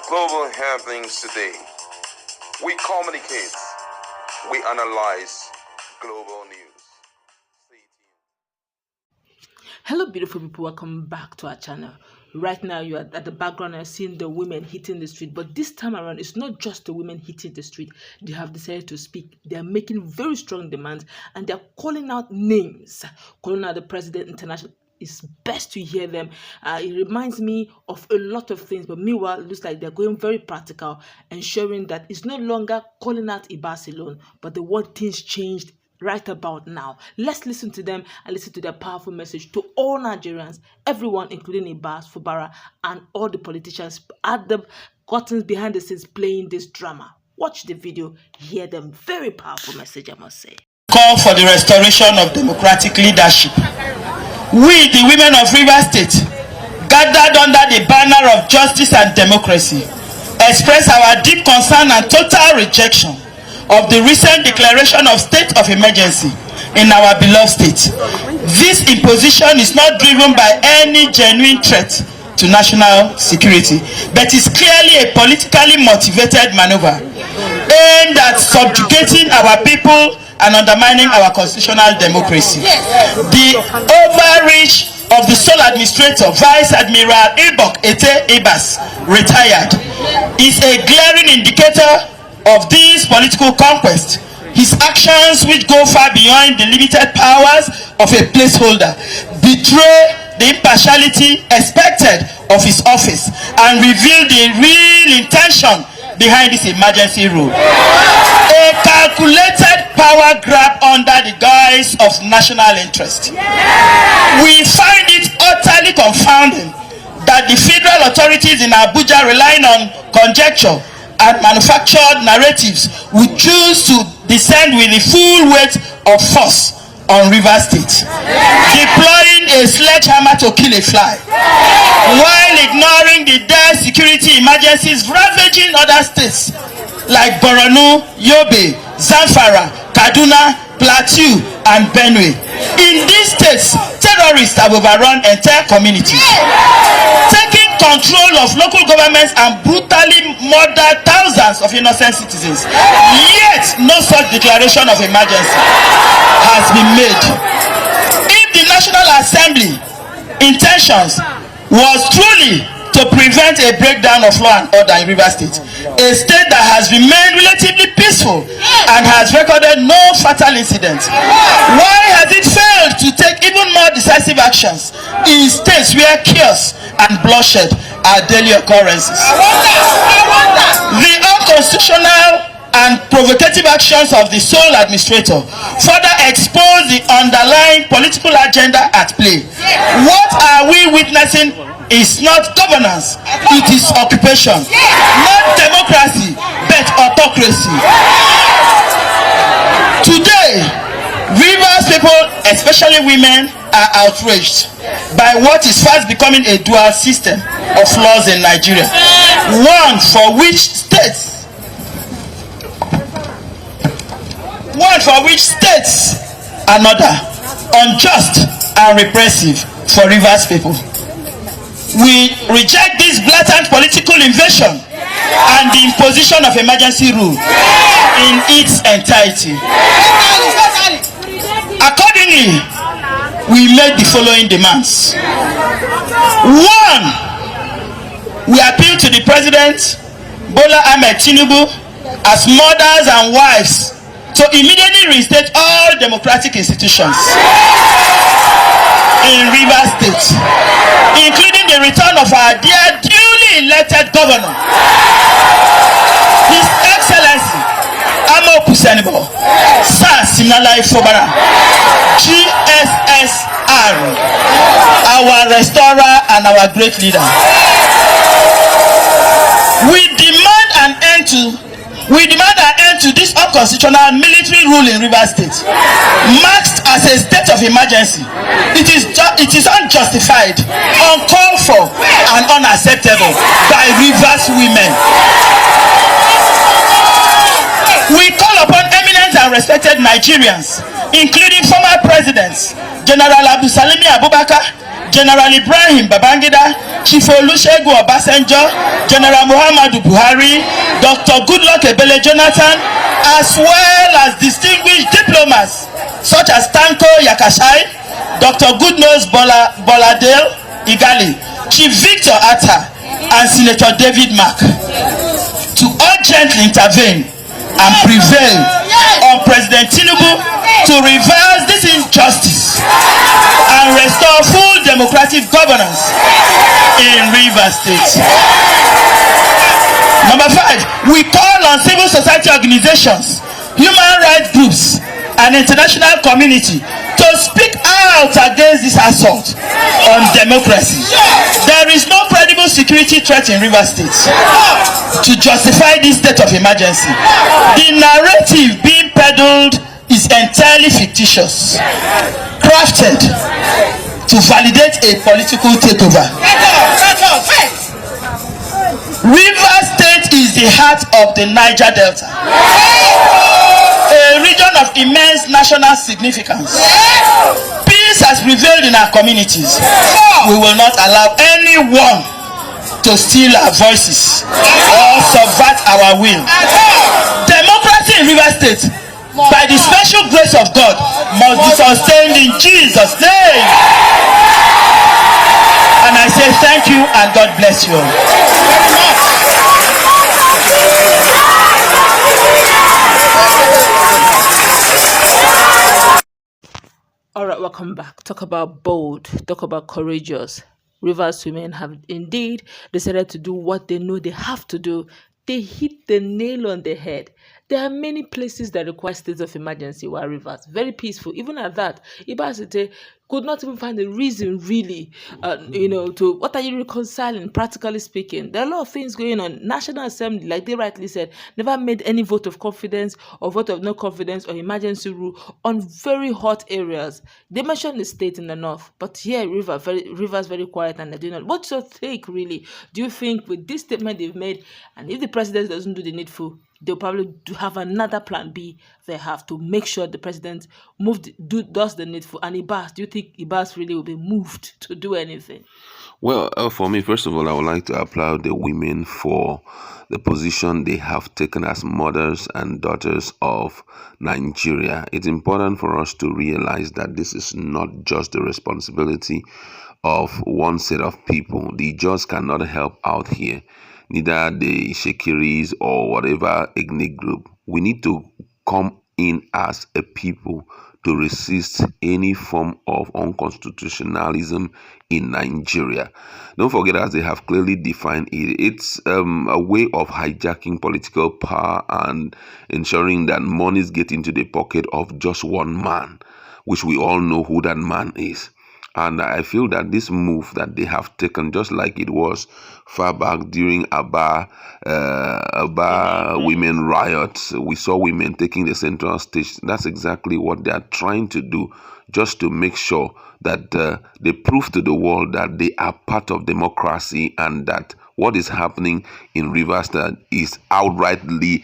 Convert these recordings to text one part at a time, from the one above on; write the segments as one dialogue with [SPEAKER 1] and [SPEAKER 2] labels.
[SPEAKER 1] global happenings today. We communicate, we analyze global news. Stay tuned.
[SPEAKER 2] Hello beautiful people, welcome back to our channel. Right now you are at the background and seeing the women hitting the street, but this time around it's not just the women hitting the street. They have decided to speak. They are making very strong demands and they are calling out names, calling out the president international. It's best to hear them. It reminds me of a lot of things, but meanwhile, it looks like they're going very practical, ensuring that it's no longer calling out Ibas alone, but they want things changed right about now. Let's listen to them and listen to their powerful message to all Nigerians, everyone, including Ibas, Fubara, and all the politicians at the curtains behind the scenes playing this drama. Watch the video, hear them. Very powerful message, I must say.
[SPEAKER 3] Call for the restoration of democratic leadership. We, the women of Rivers State, gathered under the banner of justice and democracy, express our deep concern and total rejection of the recent declaration of state of emergency in our beloved state. This imposition is not driven by any genuine threat to national security, but is clearly a politically motivated maneuver aimed at subjugating our people and undermining our constitutional democracy. The overreach of the sole administrator, Vice Admiral Ette Ibas, retired, is a glaring indicator of this political conquest. His actions, which go far beyond the limited powers of a placeholder, betray the impartiality expected of his office and reveal the real intention behind this emergency rule. A calculated power grab under the guise of national interest. We find it utterly confounding that the federal authorities in Abuja, relying on conjecture and manufactured narratives, would choose to descend with the full weight of force on Rivers State, deploying a sledgehammer to kill a fly, while ignoring the dire security emergencies ravaging other states like Borno, Yobe, Zamfara, Kaduna, Plateau, and Benue. In these states, terrorists have overrun entire communities, taking control of local governments and brutally murdered thousands of innocent citizens. Yet, no such declaration of emergency has been made. If the National Assembly intentions was truly to prevent a breakdown of law and order in Rivers State, a state that has remained relatively peaceful and has recorded no fatal incidents, why has it failed to take even more decisive actions in states where chaos and bloodshed are daily occurrences? The unconstitutional and provocative actions of the sole administrator further expose the underlying political agenda at play. What are we witnessing is not governance, it is occupation. Not democracy, but autocracy. Today, Rivers people, especially women, are outraged by what is fast becoming a dual system of laws in Nigeria. One for which states another unjust and repressive for Rivers people. We reject this blatant political invasion and the imposition of emergency rule in its entirety. Accordingly, we made the following demands. One, we appeal to the President, Bola Tinubu, as mothers and wives, to immediately reinstate all democratic institutions in Rivers State, including the return of our dear duly elected governor, His Excellency Amoku Senebo, Sir Siminalayi Fubara, GSSR, our restorer and our great leader. We demand an end to this unconstitutional military rule in Rivers State, marked as a state of emergency. It is unjustified, uncalled for, and unacceptable by Rivers women. We call upon eminent and respected Nigerians, including former presidents General Abdulsalami Abubakar, General Ibrahim Babangida, Chief Olusegun Obasanjo, General Muhammadu Buhari, Dr. Goodluck Ebele Jonathan, as well as distinguished diplomats such as Tanko Yakashai, Dr. Goodnose Bola Igali, Chief Victor Atta, and Senator David Mark to urgently intervene and prevail on President Tinubu to reverse this injustice and restore full democratic governance in Rivers State. Number 5, we call on civil society organizations, human rights groups, and international community to speak out against this assault on democracy. There is no credible security threat in Rivers State to justify this state of emergency. The narrative being peddled is entirely fictitious, crafted to validate a political takeover. Rivers State is the heart of the Niger Delta, a region of immense national significance. Peace has prevailed in our communities. We will not allow anyone to steal our voices or subvert our will. Democracy in Rivers State, by the special grace of God, must be sustained in Jesus' name. And I say thank you and God bless you all.
[SPEAKER 2] All right, welcome back. Talk about bold, talk about courageous. Rivers women have indeed decided to do what they know they have to do. They hit the nail on the head. There are many places that require states of emergency while Rivers, very peaceful. Even at that, Ibas Ette could not even find a reason really, to what are you reconciling, practically speaking. There are a lot of things going on. National Assembly, like they rightly said, never made any vote of confidence or vote of no confidence or emergency rule on very hot areas. They mentioned the state in the north, but here Rivers very quiet and they're doing it. What's your take really? Do you think with this statement they've made, and if the president doesn't do the needful, they'll probably have another plan B they have to make sure the president does the needful? And Ibas, do you think Ibas really will be moved to do anything?
[SPEAKER 1] Well, for me, first of all, I would like to applaud the women for the position they have taken as mothers and daughters of Nigeria. It's important for us to realize that this is not just the responsibility of one set of people. The judge cannot help out here, neither the Shekiris or whatever ethnic group. We need to come in as a people to resist any form of unconstitutionalism in Nigeria. Don't forget, as they have clearly defined it, it's a way of hijacking political power and ensuring that monies get into the pocket of just one man, which we all know who that man is. And I feel that this move that they have taken, just like it was far back during Aba women riots, we saw women taking the central stage. That's exactly what they are trying to do, just to make sure that they prove to the world that they are part of democracy and that what is happening in Rivers is outrightly,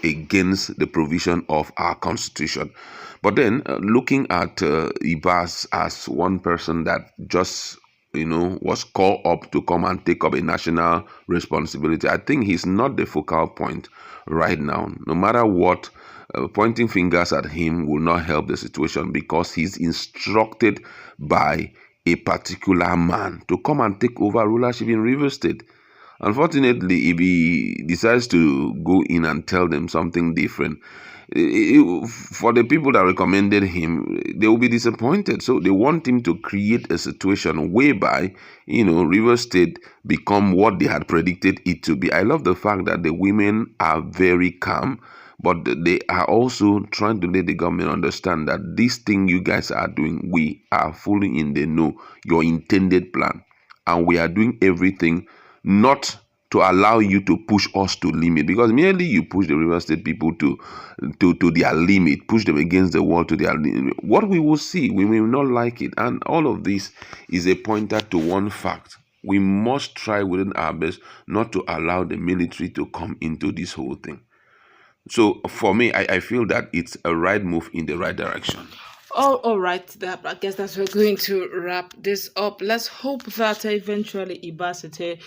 [SPEAKER 1] against the provision of our constitution. But then looking at Ibas as one person that just, was called up to come and take up a national responsibility, I think he's not the focal point right now. No matter what, pointing fingers at him will not help the situation, because he's instructed by a particular man to come and take over rulership in Rivers State. Unfortunately, if he decides to go in and tell them something different, for the people that recommended him, they will be disappointed. So they want him to create a situation whereby, Rivers State become what they had predicted it to be. I love the fact that the women are very calm, but they are also trying to let the government understand that this thing you guys are doing, we are fully in the know, your intended plan. And we are doing everything not to allow you to push us to limit, because merely you push the Rivers State people to their limit, push them against the wall to their limit. What we will see, we will not like it. And all of this is a pointer to one fact. We must try within our best not to allow the military to come into this whole thing. So for me, I feel that it's a right move in the right direction.
[SPEAKER 2] All right. I guess that's we're going to wrap this up. Let's hope that eventually Ibas Ette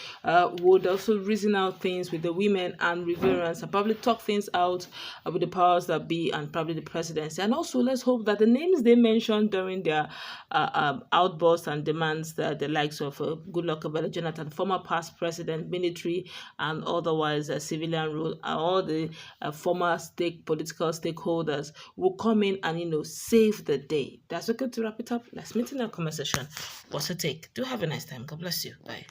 [SPEAKER 2] would also reason out things with the women and reverence and probably talk things out with the powers that be and probably the presidency. And also, let's hope that the names they mentioned during their outbursts and demands, that the likes of Goodlull Akpabio, Jonathan, former past president, military, and otherwise civilian rule, all the former political stakeholders will come in and save the day. That's okay to wrap it up. Let's meet in our conversation. What's your take? Do have a nice time. God bless you. Bye.